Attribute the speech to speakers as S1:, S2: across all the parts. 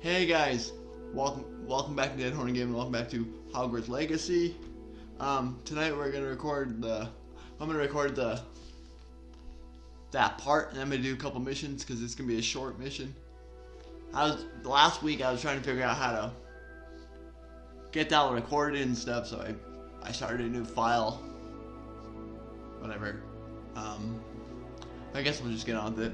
S1: Hey guys, welcome back to Dead Horn Game, and welcome back to Hogwarts Legacy. Tonight we're gonna record that part, and I'm gonna do a couple missions because it's gonna be a short mission. Last week I was trying to figure out how to get that recorded and stuff, so I started a new file. Whatever. I guess we'll just get on with it.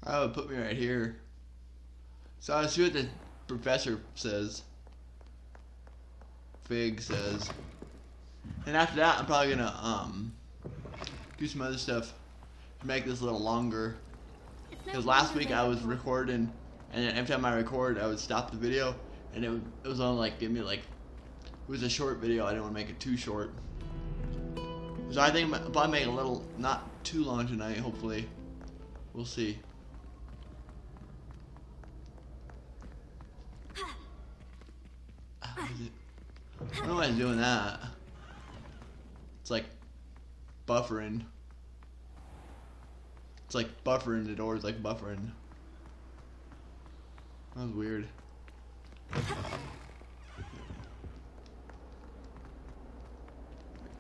S1: I would put me right here. So I'll see what the professor says. Fig says. And after that, I'm probably gonna do some other stuff to make this a little longer. Because last week I was recording, and then every time I record, I would stop the video, and it was only like it was a short video. I didn't want to make it too short. So I think I'll probably make it a little, not too long tonight. Hopefully, we'll see. I don't know why it's doing that. It's like buffering. It's like buffering, the door's like buffering. That was weird.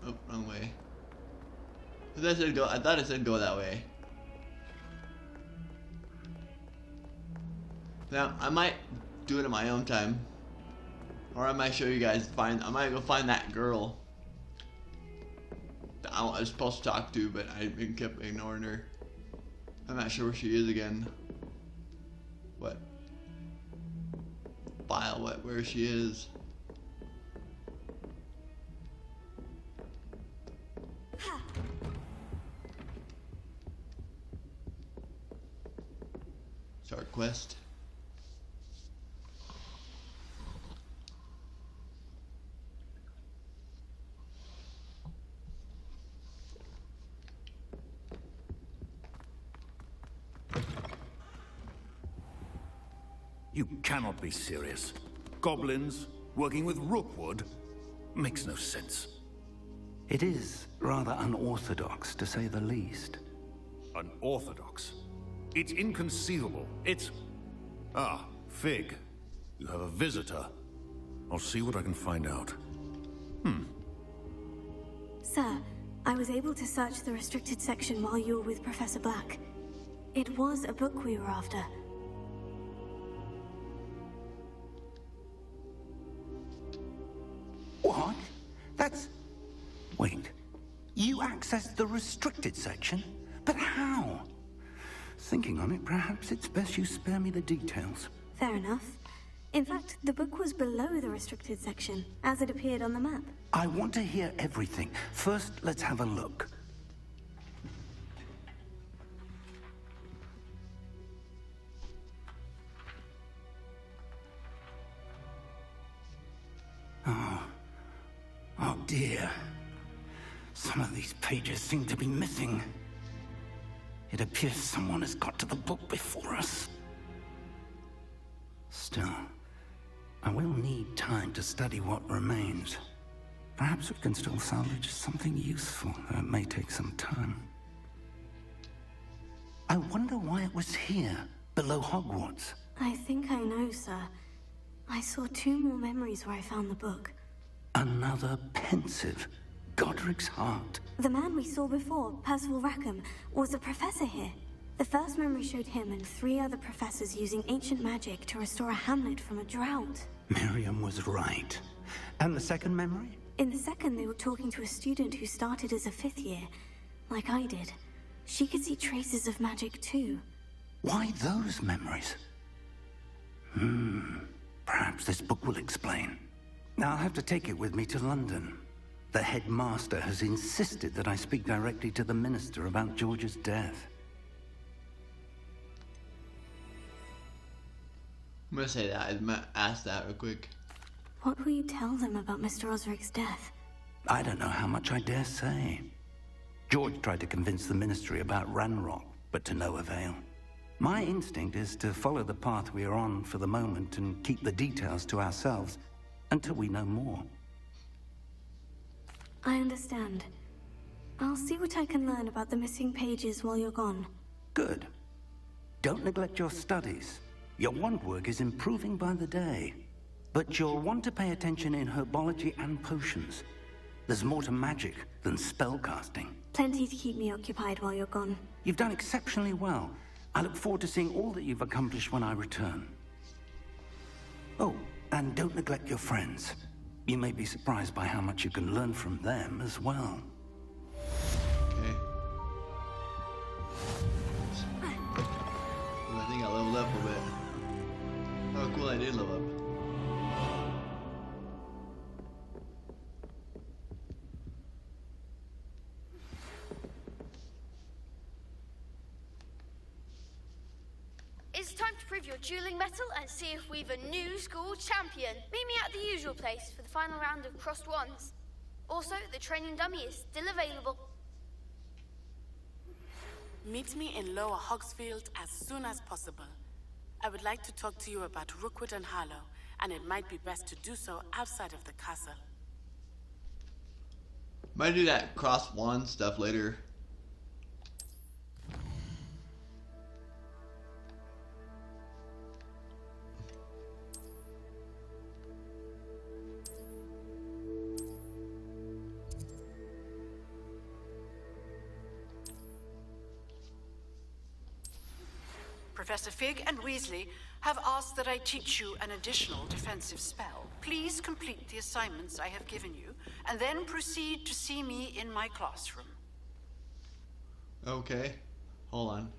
S1: Oh, wrong way. I thought it said go that way. Now, I might do it in my own time. Or I might show you guys, I might go find that girl that I was supposed to talk to, but I kept ignoring her. I'm not sure where she is again. What? File, where she is. Start quest.
S2: You cannot be serious. Goblins working with Rookwood makes no sense.
S3: It is rather unorthodox, to say the least.
S2: Unorthodox? It's inconceivable. It's... Ah, Fig. You have a visitor. I'll see what I can find out.
S4: Sir, I was able to search the restricted section while you were with Professor Black. It was a book we were after.
S3: What? That's... Wait. You accessed the restricted section? But how? Thinking on it, perhaps it's best you spare me the details.
S4: Fair enough. In fact, the book was below the restricted section, as it appeared on the map.
S3: I want to hear everything. First, let's have a look. Oh dear. Some of these pages seem to be missing. It appears someone has got to the book before us. Still, I will need time to study what remains. Perhaps we can still salvage something useful, though it may take some time. I wonder why it was here, below Hogwarts.
S4: I think I know, sir. I saw 2 more memories where I found the book.
S3: Another pensive. Godric's heart.
S4: The man we saw before, Percival Rackham, was a professor here. The first memory showed him and 3 other professors using ancient magic to restore a hamlet from a drought.
S3: Miriam was right. And the second memory?
S4: In the second, they were talking to a student who started as a 5th year, like I did. She could see traces of magic too.
S3: Why those memories? Perhaps this book will explain. I'll have to take it with me to London. The headmaster has insisted that I speak directly to the minister about George's death.
S1: I'm gonna say that. I'm gonna ask that real quick.
S4: What will you tell them about Mr. Osric's death?
S3: I don't know how much I dare say. George tried to convince the ministry about Ranrock, but to no avail. My instinct is to follow the path we are on for the moment and keep the details to ourselves until we know more.
S4: I understand. I'll see what I can learn about the missing pages while you're gone.
S3: Good. Don't neglect your studies. Your wand work is improving by the day. But you'll want to pay attention in herbology and potions. There's more to magic than spellcasting.
S4: Plenty to keep me occupied while you're gone.
S3: You've done exceptionally well. I look forward to seeing all that you've accomplished when I return. Oh, and don't neglect your friends. You may be surprised by how much you can learn from them as well.
S1: Okay. Ooh, I think I leveled up a bit. Oh, cool, I did level up.
S5: It's time to prove your dueling mettle and see if we've a new school champion. Meet me at the usual place for the final round of crossed wands. Also, the training dummy is still available.
S6: Meet me in Lower Hogsfield as soon as possible. I would like to talk to you about Rookwood and Harlow, and it might be best to do so outside of the castle.
S1: Might do that cross wand stuff later.
S7: Professor Fig and Weasley have asked that I teach you an additional defensive spell. Please complete the assignments I have given you, and then proceed to see me in my classroom.
S1: Okay. Hold on.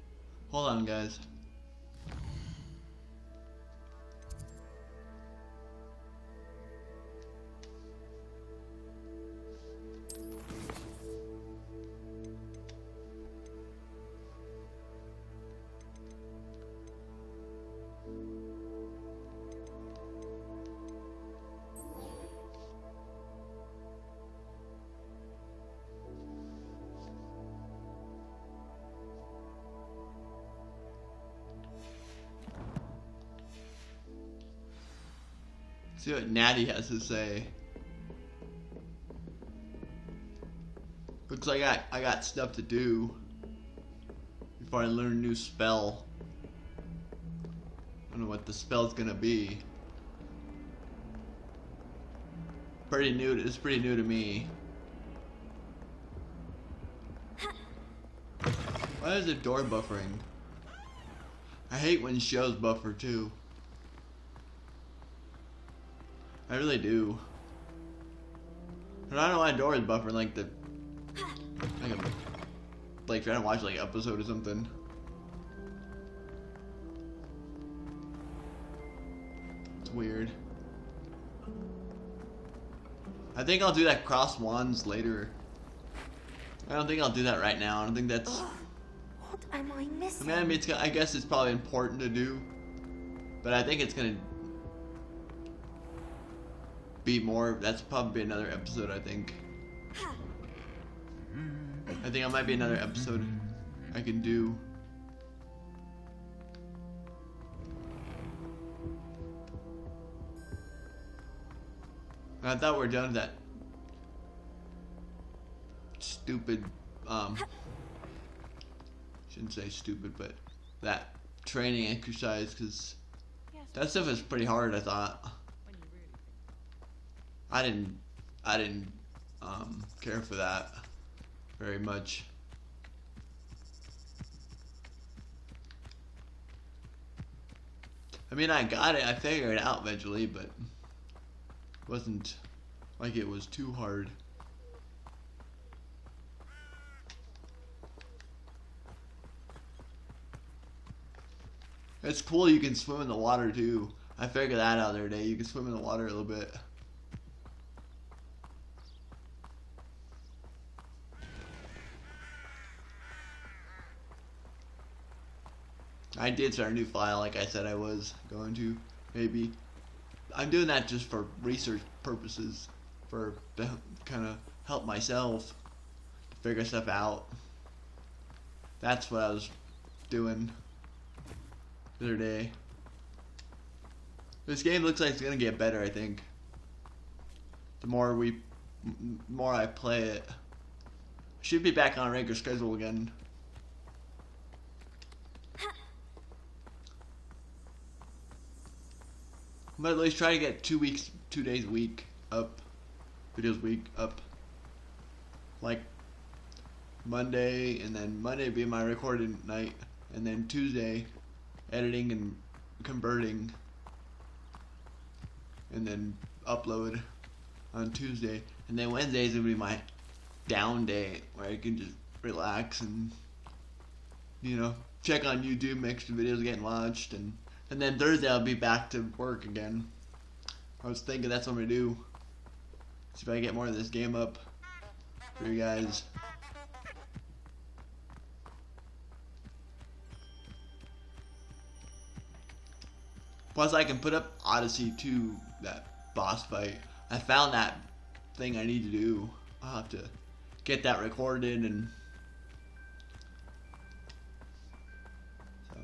S1: Hold on, guys. See what Natty has to say. Looks like I got stuff to do before I learn a new spell. I don't know what the spell's gonna be. It's pretty new to me. Why is the door buffering? I hate when shows buffer too. I really do. I don't know why door is buffering like like trying to watch like an episode or something. It's weird. I think I'll do that cross wands later. I don't think I'll do that right now. I don't think that's.
S4: What am I missing?
S1: I mean, I guess it's probably important to do, but I think it's gonna be more. That's probably another episode. I think it might be another episode I can do. I thought we were done with that stupid, shouldn't say stupid, but that training exercise, because that stuff is pretty hard, I thought. I didn't care for that very much. I mean, I got it, I figured it out eventually, but it wasn't like it was too hard. It's cool you can swim in the water too. I figured that out the other day. You can swim in the water a little bit. I did start a new file like I said I was going to. Maybe. I'm doing that just for research purposes. To kind of help myself to figure stuff out. That's what I was doing the other day. This game looks like it's gonna get better, I think. The more we more I play it. Should be back on a regular schedule again. But at least try to get 2 days a week up. Videos a week up. Like Monday, and then Monday be my recording night, and then Tuesday editing and converting, and then upload on Tuesday, and then Wednesdays will be my down day where I can just relax and, you know, check on YouTube, make sure videos are getting watched, and then Thursday I'll be back to work again. I was thinking that's what I'm gonna do. See if I can get more of this game up for you guys. Plus I can put up Odyssey 2, that boss fight. I found that thing I need to do. I'll have to get that recorded, and so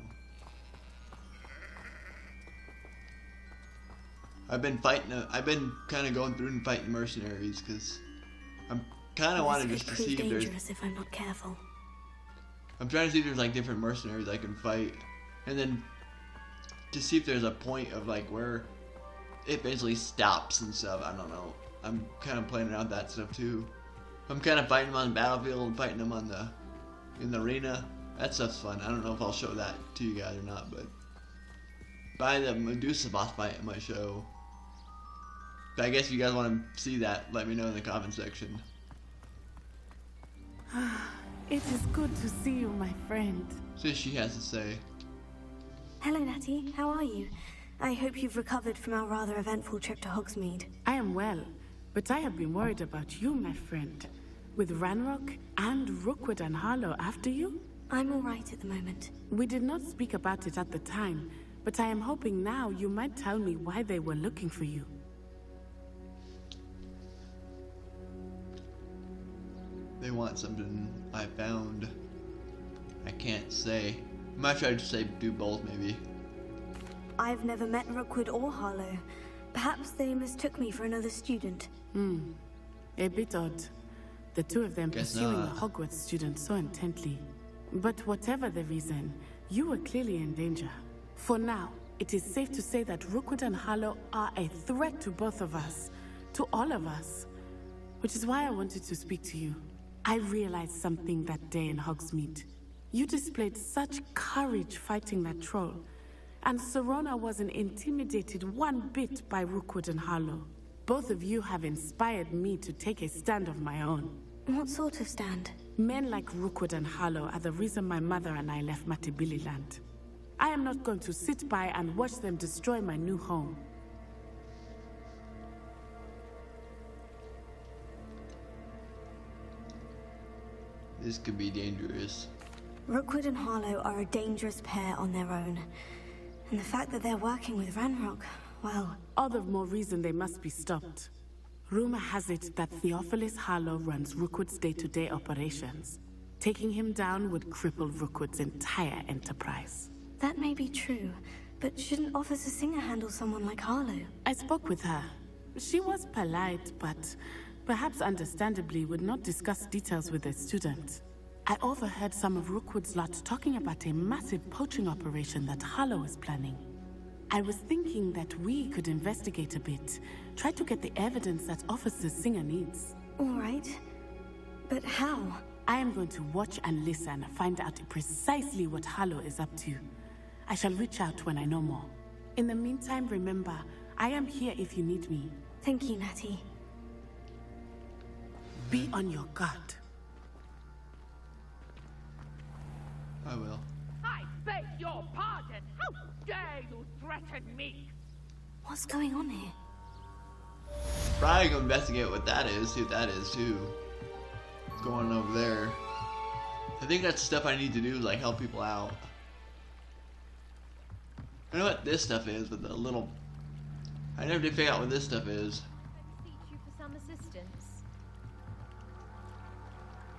S1: I've been kind of going through and fighting mercenaries because I'm kind of wanting just to see if there's.
S4: If I'm not careful.
S1: I'm trying to see if there's like different mercenaries I can fight, and then to see if there's a point of like where it basically stops and stuff. I don't know. I'm kind of planning out that stuff too. I'm kind of fighting them on the battlefield and fighting them on in the arena. That stuff's fun. I don't know if I'll show that to you guys or not, but by the Medusa boss fight I might show. But I guess if you guys want to see that, let me know in the comment section.
S6: It is good to see you, my friend.
S1: See what she has to say.
S4: Hello, Natty. How are you? I hope you've recovered from our rather eventful trip to Hogsmeade.
S6: I am well, but I have been worried about you, my friend. With Ranrock and Rookwood and Harlow after you?
S4: I'm all right at the moment.
S6: We did not speak about it at the time, but I am hoping now you might tell me why they were looking for you.
S1: They want something I found. I can't say. I might try to say do both, maybe.
S4: I've never met Rookwood or Harlow. Perhaps they mistook me for another student.
S6: A bit odd. The two of them
S1: Guess
S6: pursuing
S1: not.
S6: a Hogwarts student so intently. But whatever the reason, you were clearly in danger. For now, it is safe to say that Rookwood and Harlow are a threat to both of us. To all of us. Which is why I wanted to speak to you. I realized something that day in Hogsmeade. You displayed such courage fighting that troll. And Serona wasn't intimidated one bit by Rookwood and Harlow. Both of you have inspired me to take a stand of my own.
S4: What sort of stand?
S6: Men like Rookwood and Harlow are the reason my mother and I left Matibili land. I am not going to sit by and watch them destroy my new home.
S1: This could be dangerous.
S4: Rookwood and Harlow are a dangerous pair on their own. And the fact that they're working with Ranrock, well...
S6: All the more reason they must be stopped. Rumor has it that Theophilis Harlow runs Rookwood's day-to-day operations. Taking him down would cripple Rookwood's entire enterprise.
S4: That may be true, but shouldn't Officer Singer handle someone like Harlow?
S6: I spoke with her. She was polite, but perhaps understandably would not discuss details with a student. I overheard some of Rookwood's lot talking about a massive poaching operation that Harlow is planning. I was thinking that we could investigate a bit, try to get the evidence that Officer Singer needs.
S4: All right. But how?
S6: I am going to watch and listen, find out precisely what Harlow is up to. I shall reach out when I know more. In the meantime, remember, I am here if you need me.
S4: Thank you, Natty.
S6: Be on your guard.
S1: I will.
S8: I beg your pardon! How dare you threaten me?
S4: What's going on here?
S1: Probably go investigate what that is, see what that is too. What's going on over there? I think that's stuff I need to do, like help people out. I know what this stuff is, but the little... I never did figure out what this stuff is.
S9: I beseech you for some assistance.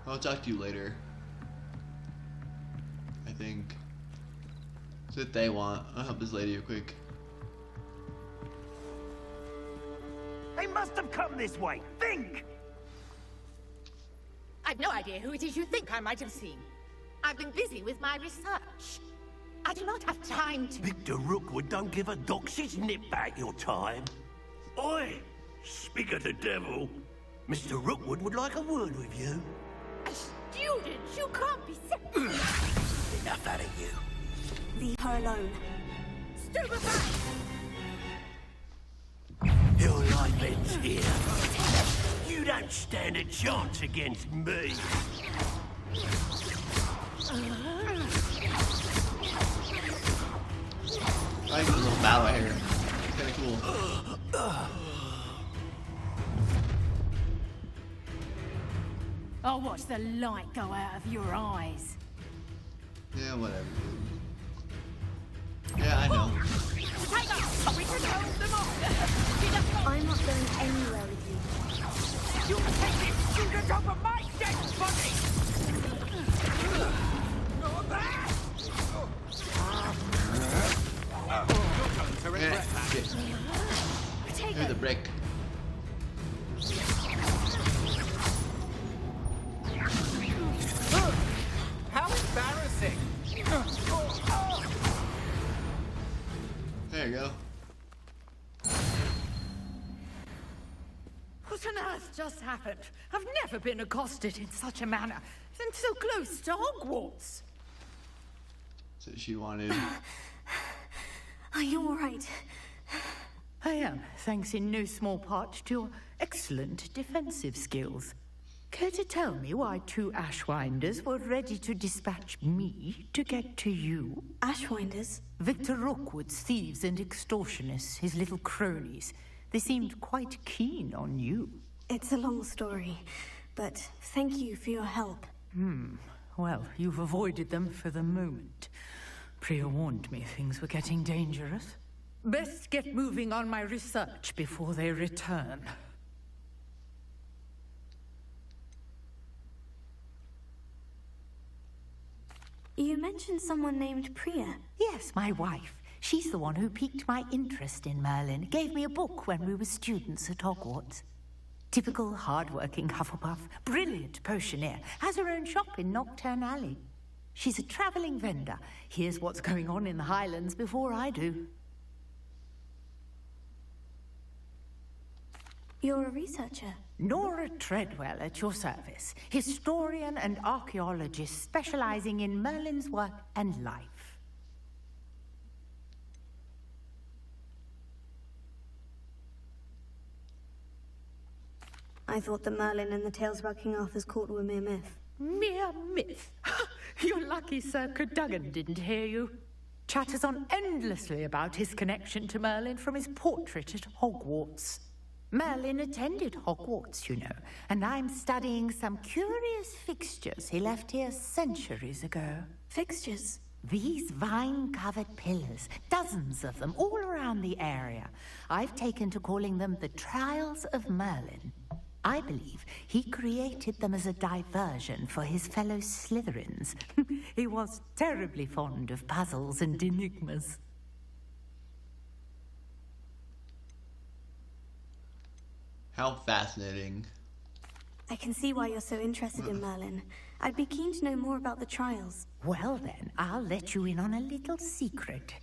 S1: I'll talk to you later. I think. That's what they want. I'll help this lady real quick.
S10: They must have come this way. Think!
S8: I've no idea who it is you think I might have seen. I've been busy with my research. I do not have time to...
S10: Victor Rookwood don't give a dox's nip back your time. Oi! Speak of the devil. Mr. Rookwood would like a word with you.
S8: A student? You can't be so...
S10: Enough out of you.
S4: Leave her alone.
S8: Stupefy!
S10: Your life ends here. You don't stand a chance against me.
S1: I like the little battle here. It's kind of cool.
S11: I'll watch the light go out of your eyes.
S1: Yeah, whatever. Yeah, I know.
S8: We can hold them off.
S4: I'm not going anywhere with you.
S8: You take this student over my dead body!
S1: Yeah, shit. Here's the brick.
S8: How embarrassing!
S1: There you go.
S11: What on earth just happened? I've never been accosted in such a manner, and so close to Hogwarts.
S1: So she wanted.
S4: Are you all right?
S11: I am, thanks in no small part to your excellent defensive skills. Care to tell me why 2 Ashwinders were ready to dispatch me to get to you?
S4: Ashwinders?
S11: Victor Rookwood's thieves and extortionists, his little cronies. They seemed quite keen on you.
S4: It's a long story, but thank you for your help.
S11: Well, you've avoided them for the moment. Priya warned me things were getting dangerous. Best get moving on my research before they return.
S4: You mentioned someone named Priya.
S11: Yes, my wife. She's the one who piqued my interest in Merlin. Gave me a book when we were students at Hogwarts. Typical hard-working Hufflepuff, brilliant potioneer, has her own shop in Nocturne Alley. She's a travelling vendor. Hears what's going on in the Highlands before I do.
S4: You're a researcher.
S11: Nora Treadwell at your service. Historian and archaeologist specializing in Merlin's work and life.
S4: I thought that Merlin and the tales about King Arthur's court were mere myth.
S11: Mere myth? You're lucky Sir Cadogan didn't hear you. Chatters on endlessly about his connection to Merlin from his portrait at Hogwarts. Merlin attended Hogwarts, you know, and I'm studying some curious fixtures he left here centuries ago.
S4: Fixtures?
S11: These vine-covered pillars, dozens of them all around the area. I've taken to calling them the Trials of Merlin. I believe he created them as a diversion for his fellow Slytherins. He was terribly fond of puzzles and enigmas.
S1: How fascinating.
S4: I can see why you're so interested in Merlin. I'd be keen to know more about the trials.
S11: Well then, I'll let you in on a little secret.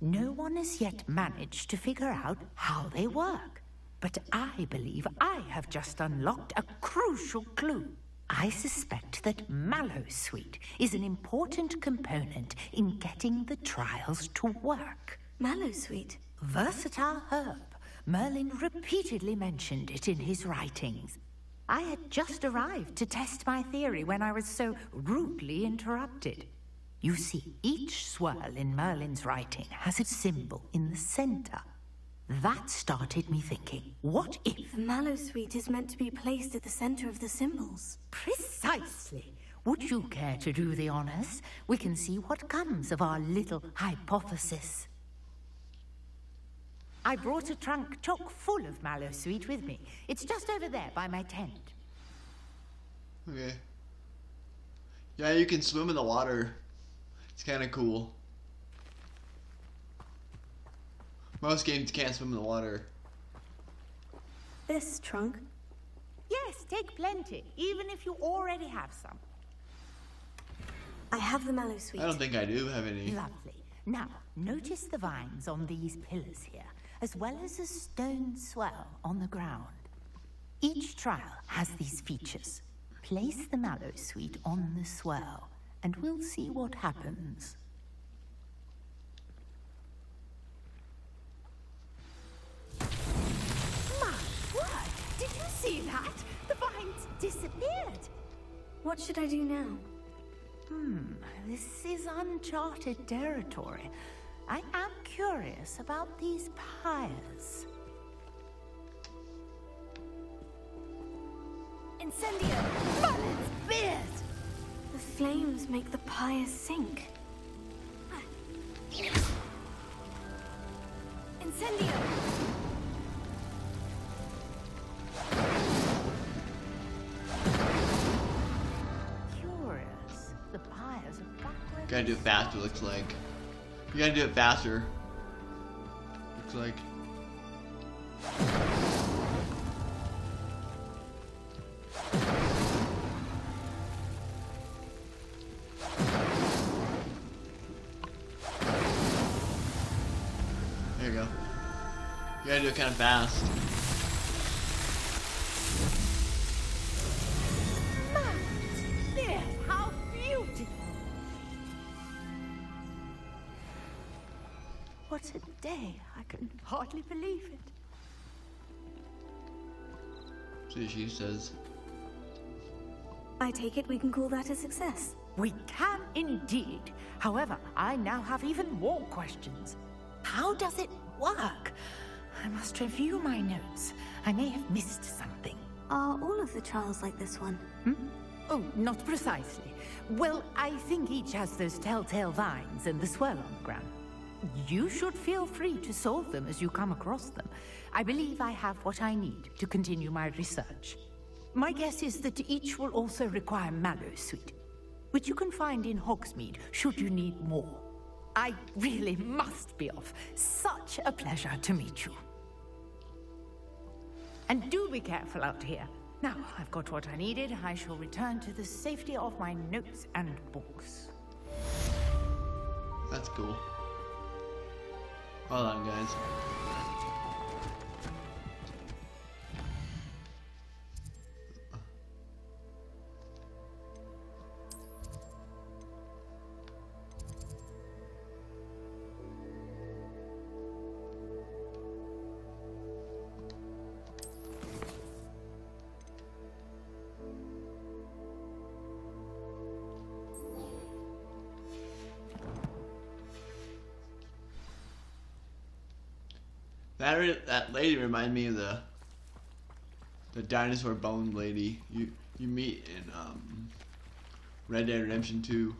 S11: No one has yet managed to figure out how they work. But I believe I have just unlocked a crucial clue. I suspect that Mallowsweet is an important component in getting the trials to work.
S4: Mallowsweet?
S11: Versatile herb. Merlin repeatedly mentioned it in his writings. I had just arrived to test my theory when I was so rudely interrupted. You see, each swirl in Merlin's writing has a symbol in the center. That started me thinking, what if...
S4: The Mallowsweet is meant to be placed at the center of the symbols.
S11: Precisely. Would you care to do the honors? We can see what comes of our little hypothesis. I brought a trunk chock full of Mallowsweet with me. It's just over there by my tent.
S1: Okay. Yeah, you can swim in the water. It's kind of cool. Most games can't swim in the water.
S4: This trunk?
S11: Yes, take plenty, even if you already have some.
S4: I have the mallow sweet.
S1: I don't think I do have any.
S11: Lovely. Now, notice the vines on these pillars here, as well as a stone swell on the ground. Each trial has these features. Place the mallow sweet on the swell, and we'll see what happens.
S8: My word! Did you see that? The vines disappeared.
S4: What should I do now?
S11: This is uncharted territory. I am curious about these pyres.
S4: Incendio!
S8: Merlin's beard!
S4: The flames make the pyres sink. Incendio!
S11: Curious. The pyres are backward.
S1: Gotta do it faster, looks like. You gotta do it faster. Looks like. There you go. You gotta do it kind of fast.
S8: Merlin's beard! How beautiful!
S11: What a day. I can hardly believe it.
S1: So she says.
S4: I take it we can call that a success.
S11: We can indeed. However, I now have even more questions. How does it work? I must review my notes. I may have missed something.
S4: Are all of the trials like this one?
S11: Oh, not precisely. Well, I think each has those telltale vines and the swirl on the ground. You should feel free to solve them as you come across them. I believe I have what I need to continue my research. My guess is that each will also require mallow sweet, which you can find in Hogsmeade should you need more. I really must be off. Such a pleasure to meet you. And do be careful out here. Now, I've got what I needed. I shall return to the safety of my notes and books.
S1: That's cool. Hold on, guys. That lady reminded me of the dinosaur bone lady you meet in Red Dead Redemption 2.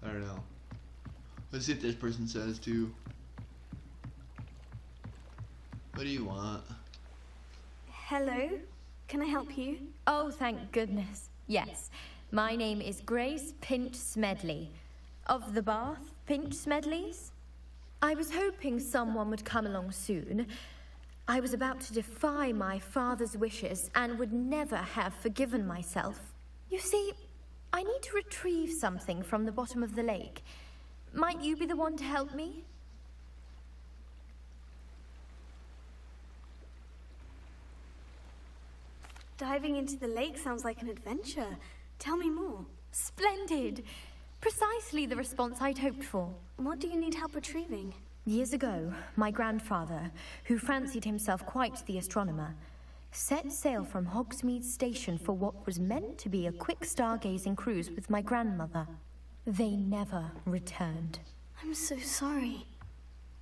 S1: I don't know. Let's see if this person says too. What do you want?
S4: Hello? Can I help you?
S9: Oh, thank goodness. Yes. My name is Grace Pinch Smedley. Of the Bath Pinch Smedleys? I was hoping someone would come along soon. I was about to defy my father's wishes and would never have forgiven myself. You see, I need to retrieve something from the bottom of the lake. Might you be the one to help me?
S4: Diving into the lake sounds like an adventure. Tell me more.
S9: Splendid! Precisely the response I'd hoped for.
S4: What do you need help retrieving?
S9: Years ago, my grandfather, who fancied himself quite the astronomer, set sail from Hogsmeade Station for what was meant to be a quick stargazing cruise with my grandmother. They never returned.
S4: I'm so sorry.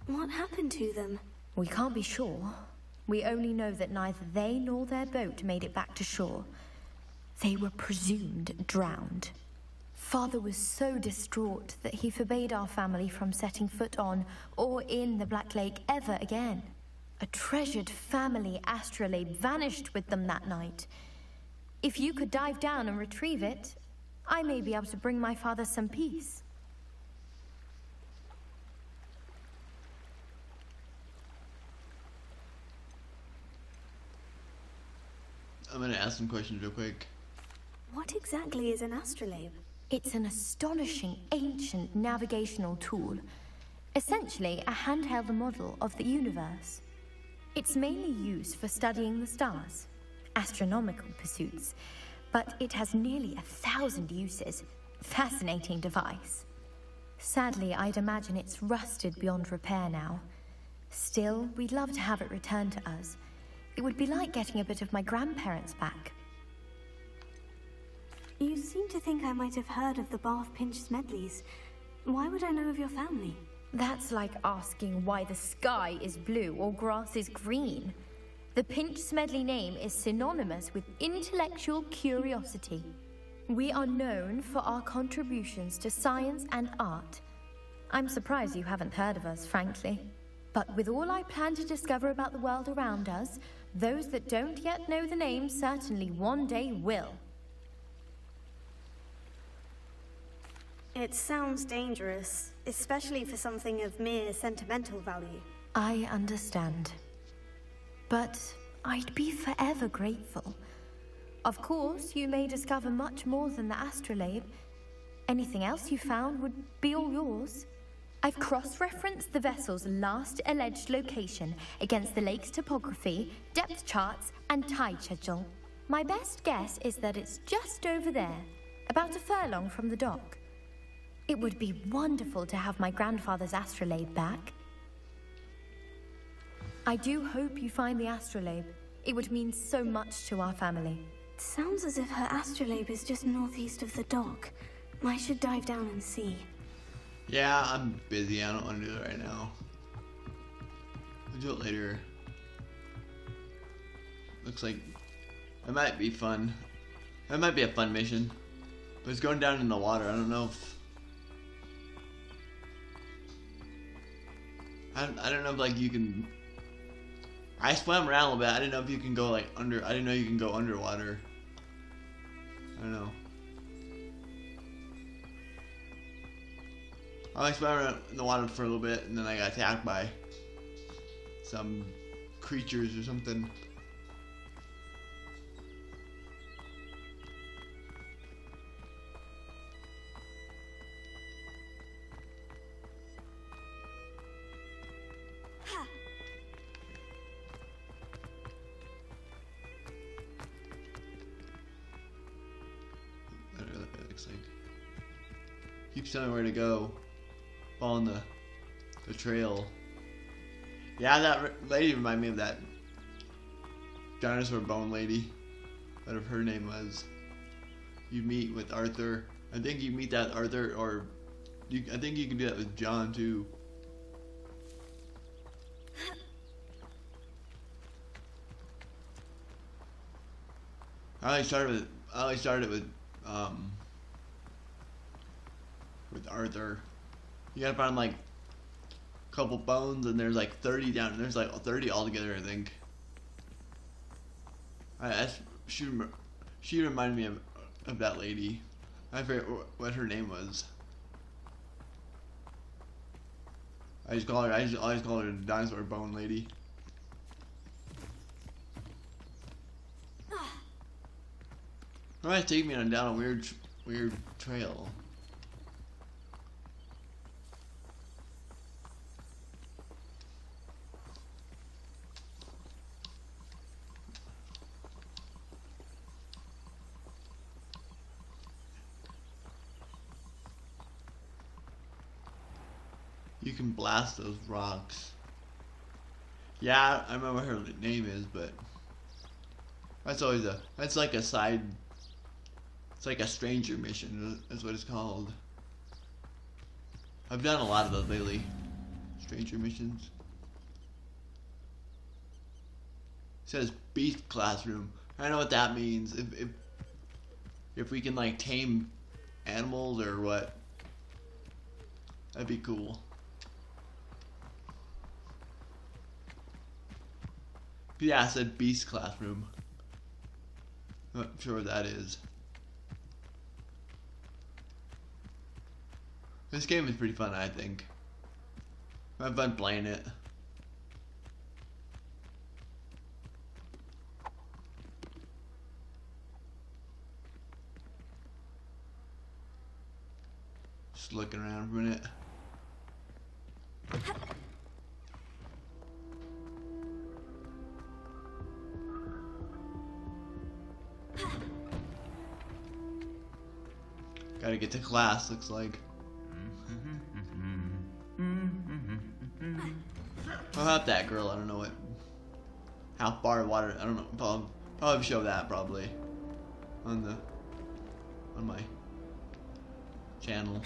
S4: What happened to them?
S9: We can't be sure. We only know that neither they nor their boat made it back to shore. They were presumed drowned. Father was so distraught that he forbade our family from setting foot on or in the Black Lake ever again. A treasured family astrolabe vanished with them that night. If you could dive down and retrieve it, I may be able to bring my father some peace.
S1: I'm gonna ask some questions real quick.
S4: What exactly is an astrolabe?
S9: It's an astonishing ancient navigational tool. Essentially, a handheld model of the universe. It's mainly used for studying the stars, astronomical pursuits, but it has nearly 1,000 uses. Fascinating device. Sadly, I'd imagine it's rusted beyond repair now. Still, we'd love to have it returned to us. It would be like getting a bit of my grandparents back.
S4: You seem to think I might have heard of the Bath Pinch Smedleys. Why would I know of your family?
S9: That's like asking why the sky is blue or grass is green. The Pinch Smedley name is synonymous with intellectual curiosity. We are known for our contributions to science and art. I'm surprised you haven't heard of us, frankly. But with all I plan to discover about the world around us, those that don't yet know the name certainly one day will.
S4: It sounds dangerous, especially for something of mere sentimental value.
S9: I understand. But I'd be forever grateful. Of course, you may discover much more than the astrolabe. Anything else you found would be all yours. I've cross-referenced the vessel's last alleged location against the lake's topography, depth charts, and tide schedule. My best guess is that it's just over there, about a furlong from the dock. It would be wonderful to have my grandfather's astrolabe back. I do hope you find the astrolabe. It would mean so much to our family.
S4: It sounds as if her astrolabe is just northeast of the dock. I should dive down and see.
S1: Yeah, I'm busy. I don't want to do it right now. We'll do it later. Looks like it might be fun. It might be a fun mission. But it's going down in the water. I don't know if... I don't know if like you can... I swam around a little bit. I didn't know if you can go like under... I didn't know you can go underwater. I don't know. I swam around in the water for a little bit and then I got attacked by some creatures or something. Keeps telling me where to go. Following the trail. Yeah, that lady reminded me of that dinosaur bone lady. Whatever her name was. You meet with Arthur. I think you meet that Arthur, or I think you can do that with John too. I only started with Arthur. You gotta find like a couple bones, and there's like 30 down. There's like 30 altogether, I think. She reminded me of that lady. I forget what her name was. I just always call her the dinosaur bone lady. Alright, take me down a weird trail. You can blast those rocks. Yeah, I remember what her name is, but that's like a side. It's like a stranger mission. That's what it's called. I've done a lot of those lately. Stranger missions. It says beast classroom. I don't know what that means. If we can like tame animals or what, that'd be cool. Yeah, it said beast classroom. Not sure what that is. This game is pretty fun, I think. I have fun playing it. Just looking around for a minute. Gotta get to class, looks like. How about that girl? I don't know what. How far water? I don't know. Probably show that probably on my channel.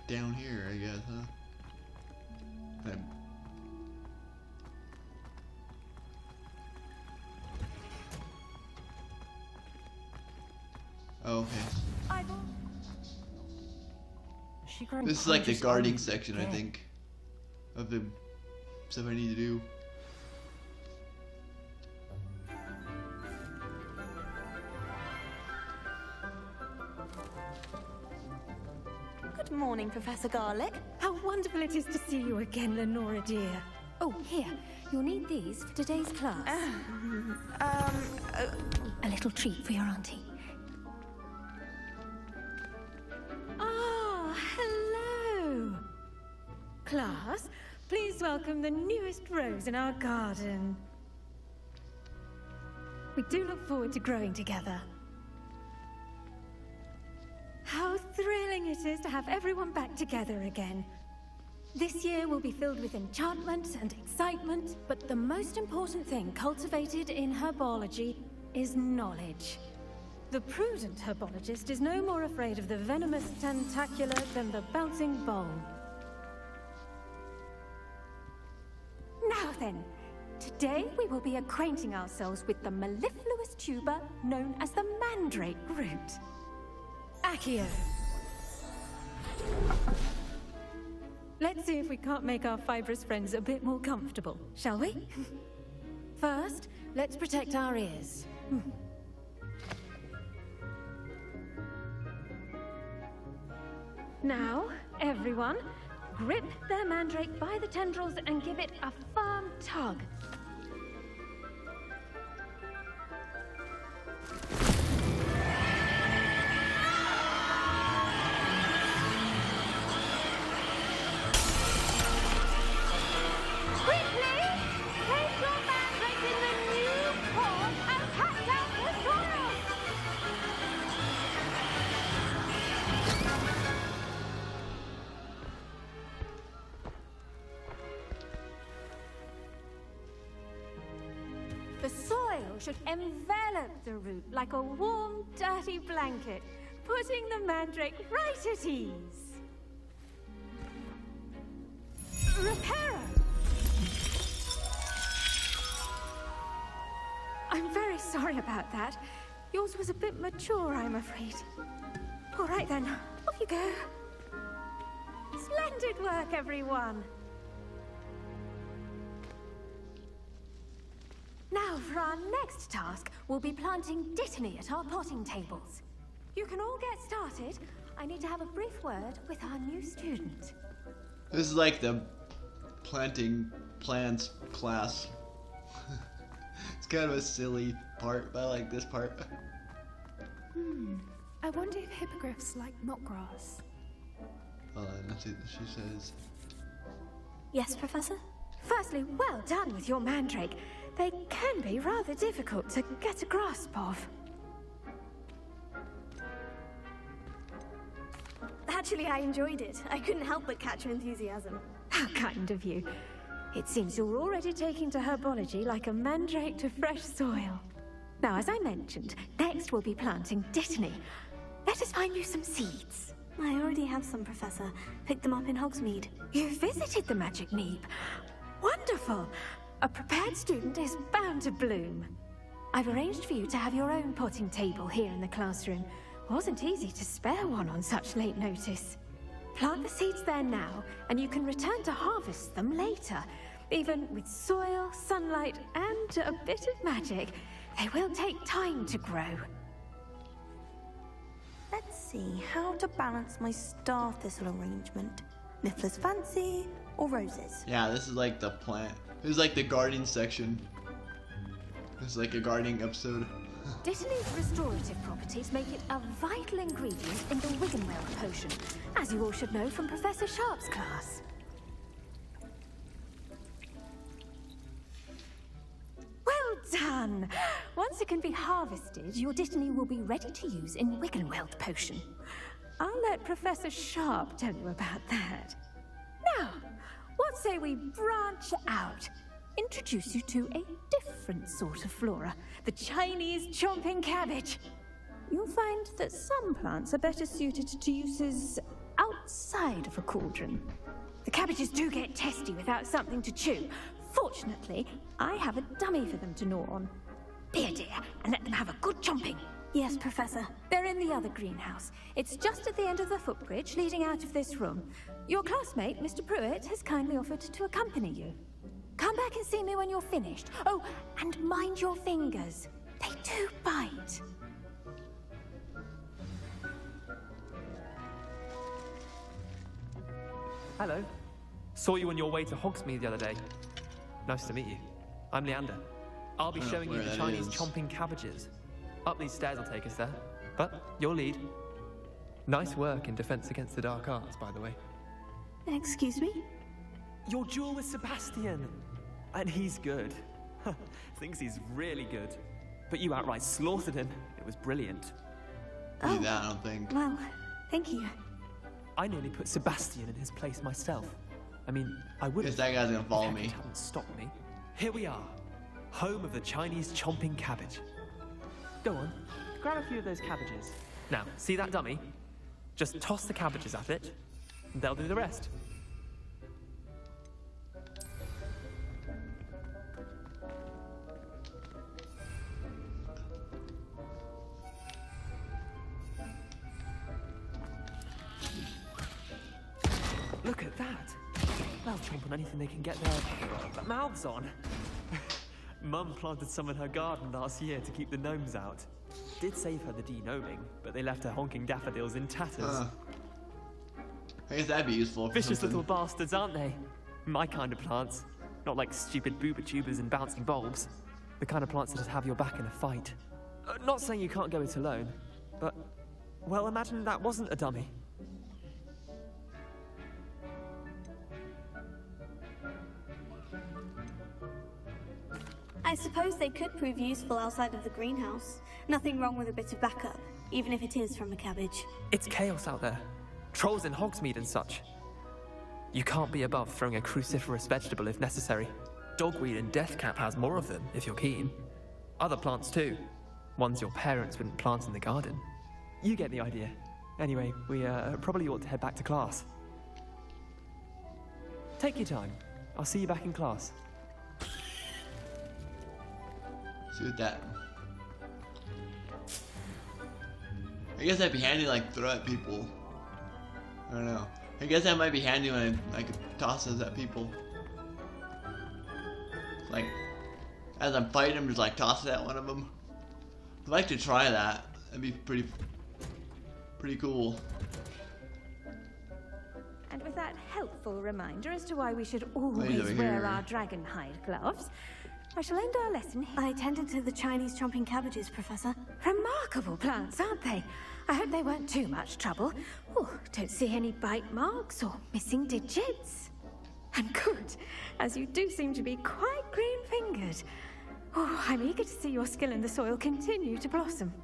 S1: Down here, I guess, huh? Oh, okay. This is like the guarding section, I think, of the stuff I need to do.
S12: Good morning, Professor Garlick. How wonderful it is to see you again, Lenora dear. Oh, here. You'll need these for today's class.
S4: A little treat for your auntie.
S12: Ah, hello. Class, please welcome the newest rose in our garden. We do look forward to growing together. How thrilling it is to have everyone back together again. This year will be filled with enchantment and excitement, but the most important thing cultivated in herbology is knowledge. The prudent herbologist is no more afraid of the venomous tentacular than the bouncing bowl. Now then, today we will be acquainting ourselves with the mellifluous tuber known as the mandrake root. Accio. Let's see if we can't make our fibrous friends a bit more comfortable, shall we? First, let's protect our ears. Now, everyone, grip their mandrake by the tendrils and give it a firm tug. The soil should envelop the root like a warm, dirty blanket, putting the mandrake right at ease. Reparo! I'm very sorry about that. Yours was a bit mature, I'm afraid. All right then, off you go. Splendid work, everyone. Now, for our next task, we'll be planting dittany at our potting tables. You can all get started. I need to have a brief word with our new student.
S1: This is like the planting plants class. It's kind of a silly part, but I like this part.
S13: I wonder if hippogriffs like knotgrass.
S1: That's it, she says.
S4: Yes, Professor?
S12: Firstly, well done with your mandrake. They can be rather difficult to get a grasp of.
S4: Actually, I enjoyed it. I couldn't help but catch your enthusiasm.
S12: How kind of you. It seems you're already taking to herbology like a mandrake to fresh soil. Now, as I mentioned, next we'll be planting dittany. Let us find you some seeds.
S4: I already have some, Professor. Picked them up in Hogsmeade.
S12: You visited the Magic Neep. Wonderful! A prepared student is bound to bloom. I've arranged for you to have your own potting table here in the classroom. Wasn't easy to spare one on such late notice. Plant the seeds there now, and you can return to harvest them later. Even with soil, sunlight, and a bit of magic, they will take time to grow.
S4: Let's see how to balance my star thistle arrangement. Niffler's fancy or roses?
S1: Yeah, this is like the plant. This is like the gardening section. It's like a gardening episode.
S12: Dittany's restorative properties make it a vital ingredient in the Wiggenweld potion, as you all should know from Professor Sharp's class. Well done! Once it can be harvested, your Dittany will be ready to use in Wiggenweld potion. I'll let Professor Sharp tell you about that. Now, what say we branch out? Introduce you to a different sort of flora, the Chinese chomping cabbage. You'll find that some plants are better suited to uses outside of a cauldron. The cabbages do get testy without something to chew. Fortunately, I have a dummy for them to gnaw on. Be a dear and let them have a good chomping.
S4: Yes, Professor.
S12: They're in the other greenhouse. It's just at the end of the footbridge leading out of this room. Your classmate, Mr. Pruitt, has kindly offered to accompany you. Come back and see me when you're finished. Oh, and mind your fingers. They do bite.
S14: Hello. Saw you on your way to Hogsmeade the other day. Nice to meet you. I'm Leander. I'll be showing you the Chinese chomping cabbages. Up these stairs will take us there. But you'll lead. Nice work in defense against the dark arts, by the way.
S4: Excuse me?
S14: Your duel with Sebastian. And he's good. Thinks he's really good. But you outright slaughtered him. It was brilliant.
S1: Oh, that, I don't think.
S4: Well, thank you.
S14: I nearly put Sebastian in his place myself. I mean, I would.
S1: Guess that guy's gonna follow me.
S14: Hadn't stopped me. Here we are, home of the Chinese chomping cabbage. Go on, grab a few of those cabbages. Now, see that dummy? Just toss the cabbages at it, and they'll do the rest. Look at that! They'll chomp on anything they can get their mouths on. Mum planted some in her garden last year to keep the gnomes out. Did save her the de-gnoming, but they left her honking daffodils in tatters.
S1: I guess that'd be useful.
S14: Vicious little bastards, aren't they? My kind of plants. Not like stupid booba tubers and bouncing bulbs. The kind of plants that just have your back in a fight. Not saying you can't go it alone, but... well, imagine that wasn't a dummy.
S4: I suppose they could prove useful outside of the greenhouse. Nothing wrong with a bit of backup, even if it is from a cabbage.
S14: It's chaos out there. Trolls in Hogsmeade and such. You can't be above throwing a cruciferous vegetable if necessary. Dogweed and deathcap has more of them, if you're keen. Other plants too. Ones your parents wouldn't plant in the garden. You get the idea. Anyway, we probably ought to head back to class. Take your time. I'll see you back in class.
S1: See what that. I guess that'd be handy, like throw at people. I don't know. I guess that might be handy when I could toss those at people. Like, as I'm fighting them, just like toss it at one of them. I'd like to try that. That'd be pretty cool.
S12: And with that helpful reminder as to why we should always wear our dragon hide gloves, I shall end our lesson here.
S4: I attended to the Chinese chomping cabbages, Professor.
S12: Remarkable plants, aren't they? I hope they weren't too much trouble. Oh, don't see any bite marks or missing digits. And good, as you do seem to be quite green-fingered. Oh, I'm eager to see your skill in the soil continue to blossom.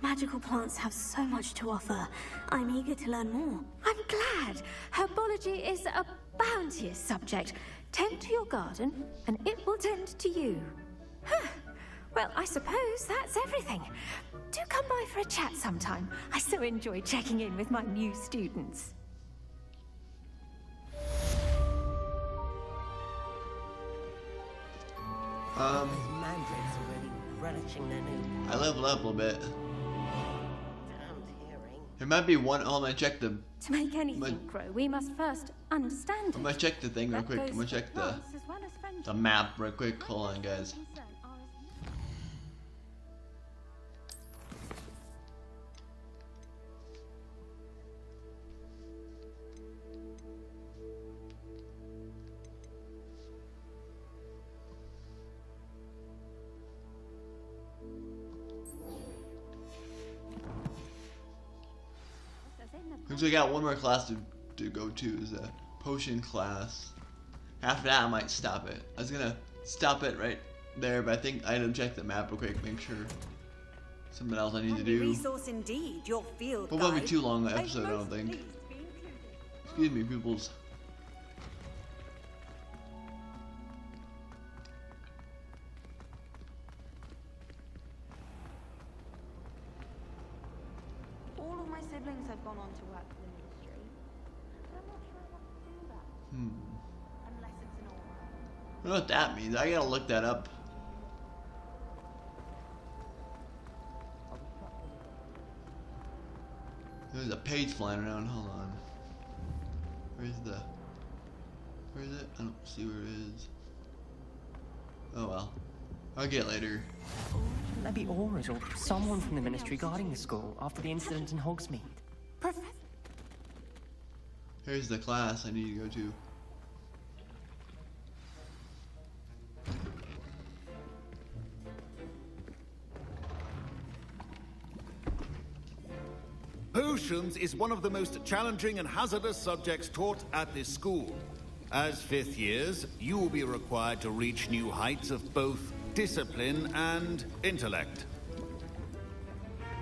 S4: Magical plants have so much to offer. I'm eager to learn more.
S12: I'm glad. Herbology is a bounteous subject. Tend to your garden, and it will tend to you. Huh. Well, I suppose that's everything. Do come by for a chat sometime. I so enjoy checking in with my new students.
S10: Mandrakes already relishing their new.
S1: I leveled up a little bit. There might be one. Oh, I'm gonna check the.
S12: To make anything grow, we must first understand it.
S1: I'm gonna check the thing real quick. I'm gonna check the map real quick. Hold on, guys. So we got one more class to go to, is a potion class. After that, I might stop it. I was gonna stop it right there, but I think I need to check the map real quick, make sure something else I need to do.
S15: Resource indeed, your field
S1: Well, won't be too long an episode, I don't think. Excuse me, pupils.
S4: All of my siblings have gone on to work for the ministry, but I'm not sure I want to do that. Unless it's an aura.
S1: I don't know what that means. I gotta look that up. There's a page flying around. Hold on. Where is it? I don't see where it is. Oh well. I'll get it later.
S16: Shouldn't there be auras or someone from the ministry guarding the school after the incident in Hogsmeade?
S1: Here's the class I need to go to.
S2: Potions is one of the most challenging and hazardous subjects taught at this school. As 5th years, you will be required to reach new heights of both discipline and intellect.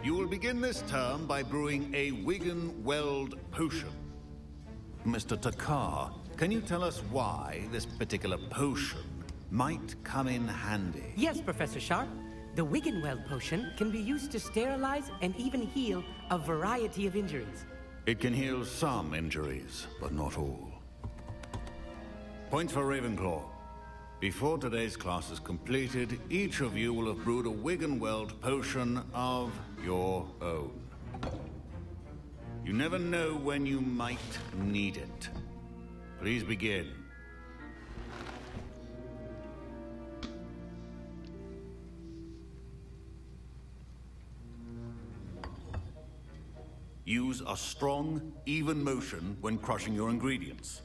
S2: You will begin this term by brewing a Wigan-Weld potion. Mr. Takar, can you tell us why this particular potion might come in handy?
S17: Yes, Professor Sharp. The Wigan-Weld potion can be used to sterilize and even heal a variety of injuries.
S2: It can heal some injuries, but not all. Points for Ravenclaw. Before today's class is completed, each of you will have brewed a Wigan-Weld potion of your own. You never know when you might need it. Please begin. Use a strong, even motion when crushing your ingredients.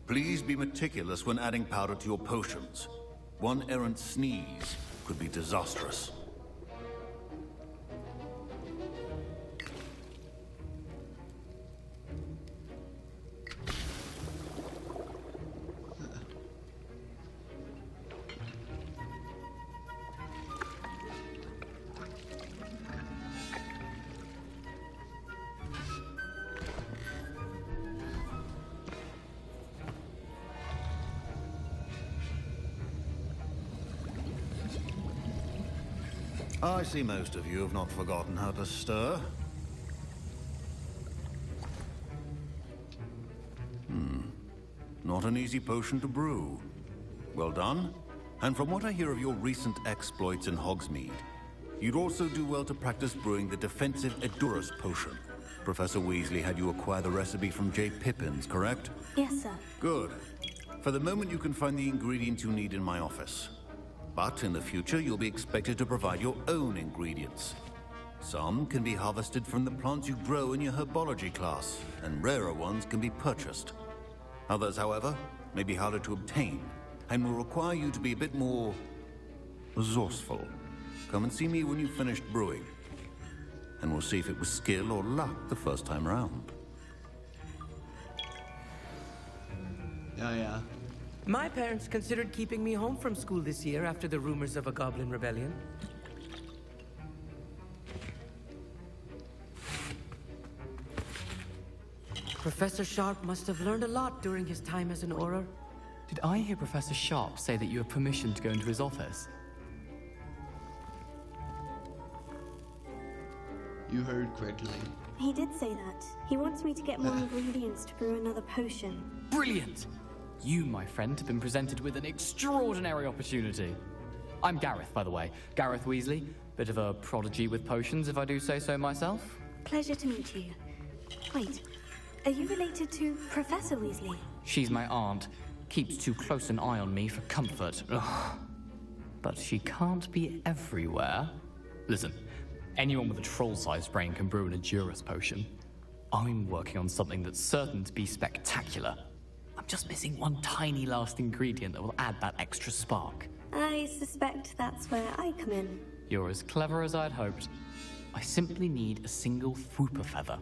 S2: Please be meticulous when adding powder to your potions. One errant sneeze could be disastrous. I see most of you have not forgotten how to stir. Not an easy potion to brew. Well done. And from what I hear of your recent exploits in Hogsmeade, you'd also do well to practice brewing the defensive Edurus potion. Professor Weasley had you acquire the recipe from J. Pippin's, correct?
S4: Yes, sir.
S2: Good. For the moment, you can find the ingredients you need in my office. But in the future, you'll be expected to provide your own ingredients. Some can be harvested from the plants you grow in your herbology class, and rarer ones can be purchased. Others, however, may be harder to obtain, and will require you to be a bit more resourceful. Come and see me when you've finished brewing, and we'll see if it was skill or luck the first time round.
S1: Yeah.
S17: My parents considered keeping me home from school this year after the rumors of a goblin rebellion. Professor Sharp must have learned a lot during his time as an Auror.
S18: Did I hear Professor Sharp say that you have permission to go into his office?
S1: You heard correctly.
S4: He did say that. He wants me to get more ingredients to brew another potion.
S18: Brilliant! You, my friend, have been presented with an extraordinary opportunity. I'm Gareth, by the way. Gareth Weasley. Bit of a prodigy with potions, if I do say so myself.
S4: Pleasure to meet you. Wait, are you related to Professor Weasley?
S18: She's my aunt. Keeps too close an eye on me for comfort. Ugh. But she can't be everywhere. Listen, anyone with a troll-sized brain can brew an Edurus potion. I'm working on something that's certain to be spectacular. I'm just missing one tiny last ingredient that will add that extra spark.
S4: I suspect that's where I come in.
S18: You're as clever as I'd hoped. I simply need a single Fwooper feather.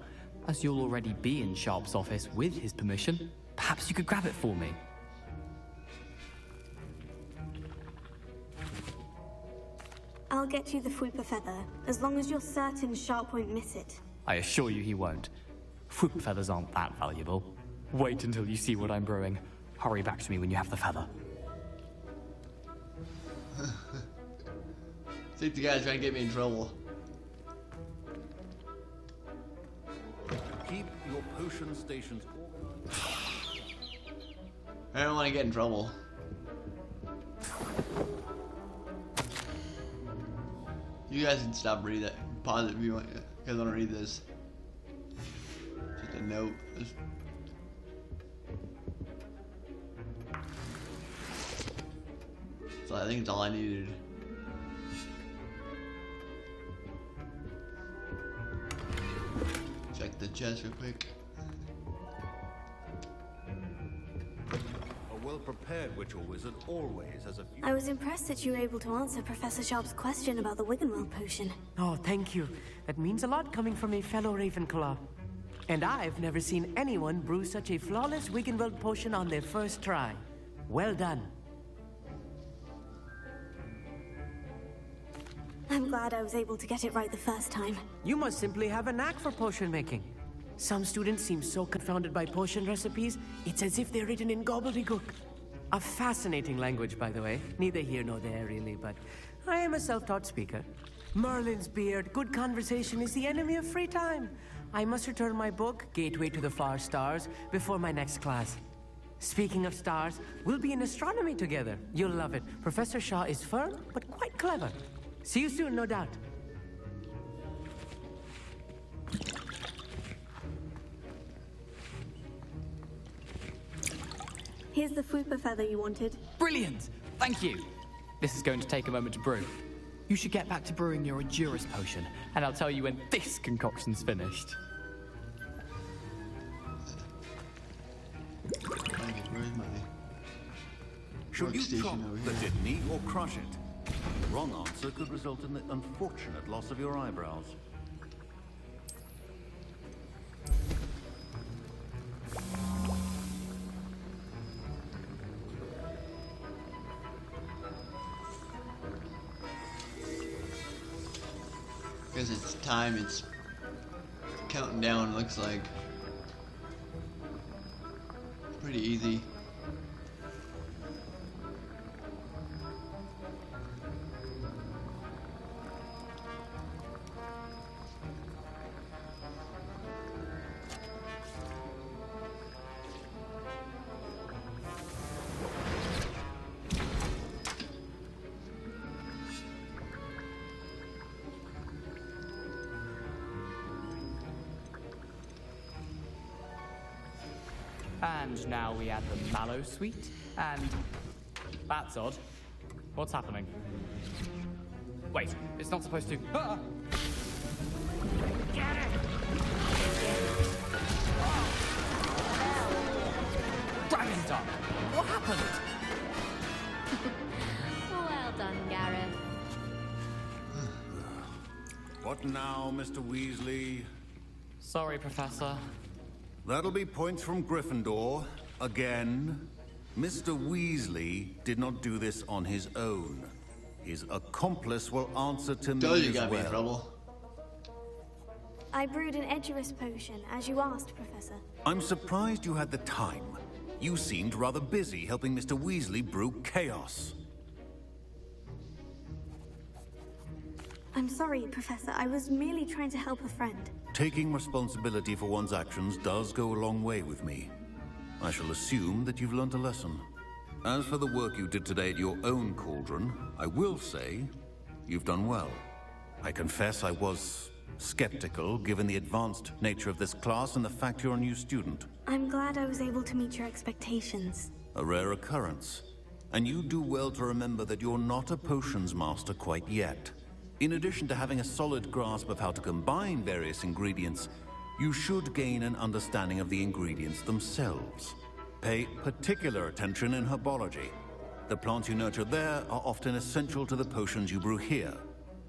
S18: As you'll already be in Sharp's office with his permission, perhaps you could grab it for me.
S4: I'll get you the Fwooper feather, as long as you're certain Sharp won't miss it.
S18: I assure you he won't. Fwooper feathers aren't that valuable. Wait until you see what I'm brewing. Hurry back to me when you have the feather.
S1: I think the guy's trying to get me in trouble.
S2: Keep your potion stations organized.
S1: I don't want to get in trouble. You guys can stop reading that. Pause it if you want. You guys want to read this. Just a note. So I think it's all I needed. Check the chest real quick.
S2: A well-prepared witch or wizard always has a few...
S4: I was impressed that you were able to answer Professor Sharp's question about the Wiggenweld potion.
S17: Oh, thank you. That means a lot coming from a fellow Ravenclaw. And I've never seen anyone brew such a flawless Wiggenweld potion on their first try. Well done.
S4: I'm glad I was able to get it right the first time.
S17: You must simply have a knack for potion making. Some students seem so confounded by potion recipes, it's as if they're written in gobbledygook. A fascinating language, by the way. Neither here nor there, really, but I am a self-taught speaker. Merlin's beard, good conversation is the enemy of free time. I must return my book, Gateway to the Far Stars, before my next class. Speaking of stars, we'll be in astronomy together. You'll love it. Professor Shaw is firm, but quite clever. See you soon, no doubt.
S4: Here's the Fwooper feather you wanted.
S18: Brilliant! Thank you! This is going to take a moment to brew. You should get back to brewing your Edurus potion, and I'll tell you when this concoction's finished.
S1: Where's my
S2: Should you
S1: workstation
S2: chop
S1: over
S2: the
S1: here?
S2: kidney or crush it? The wrong answer could result in the unfortunate loss of your eyebrows.
S1: Because it's time, it's counting down, looks like. Pretty easy.
S18: And now we add the mallow sweet, and... That's odd. What's happening? Wait, it's not supposed to... Ah! Get it! Dragon Dog! What happened?
S9: Well done, Gareth.
S2: What now, Mr. Weasley?
S18: Sorry, Professor.
S2: That'll be points from Gryffindor. Again. Mr. Weasley did not do this on his own. His accomplice will answer to me
S1: Told you
S2: as
S1: got me in
S2: well.
S1: trouble.
S4: I brewed an Edurus potion, as you asked, Professor.
S2: I'm surprised you had the time. You seemed rather busy helping Mr. Weasley brew chaos.
S4: I'm sorry, Professor. I was merely trying to help a friend.
S2: Taking responsibility for one's actions does go a long way with me. I shall assume that you've learnt a lesson. As for the work you did today at your own cauldron, I will say you've done well. I confess I was skeptical, given the advanced nature of this class and the fact you're a new student.
S4: I'm glad I was able to meet your expectations.
S2: A rare occurrence. And you do well to remember that you're not a potions master quite yet. In addition to having a solid grasp of how to combine various ingredients, you should gain an understanding of the ingredients themselves. Pay particular attention in herbology. The plants you nurture there are often essential to the potions you brew here.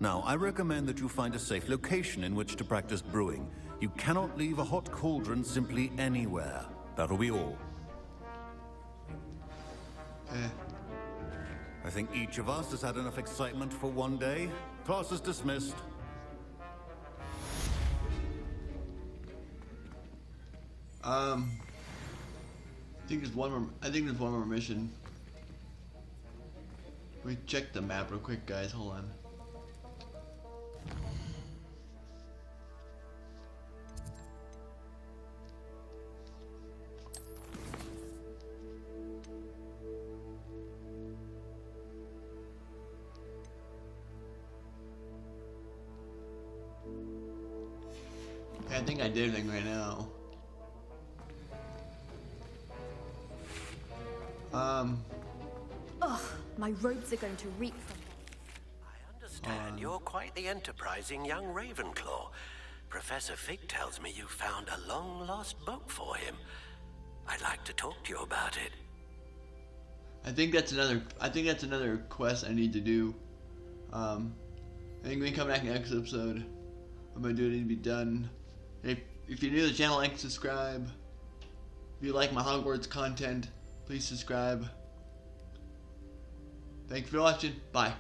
S2: Now, I recommend that you find a safe location in which to practice brewing. You cannot leave a hot cauldron simply anywhere. That'll be all. I think each of us has had enough excitement for one day. Class is dismissed.
S1: I think there's one more mission. Let me check the map real quick, guys. Hold on. Okay, I think I did everything right now.
S9: Ugh, my robes are going to reek from them.
S10: I understand you're quite the enterprising young Ravenclaw. Professor Fig tells me you found a long-lost book for him. I'd like to talk to you about it.
S1: I think that's another quest I need to do. I think we come back next episode. I'm gonna do it to be done. If you're new to the channel, like and subscribe. If you like my Hogwarts content, please subscribe. Thank you for watching. Bye.